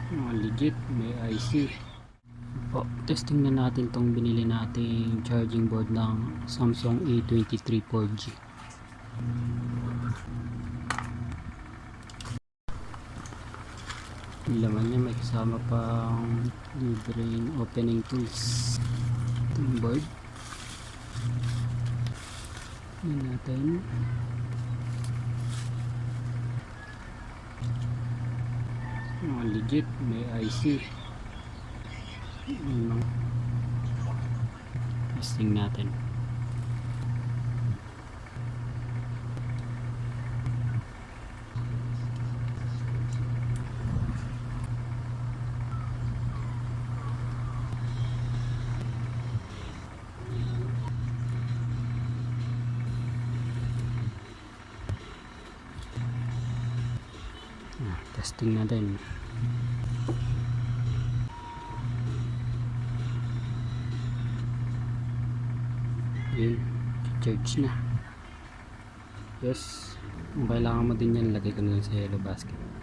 Legit, may IC po. Testing na natin tong binili nating charging board ng Samsung A23 4G. Yung laman niya may kasama pang libreng opening tools. Itong board yun natin. Legit, may IC. Testing natin. Testing natin. Yun, charge na. Yes, kung kailangan mo din yan, lagay ko na lang sa yellow basket.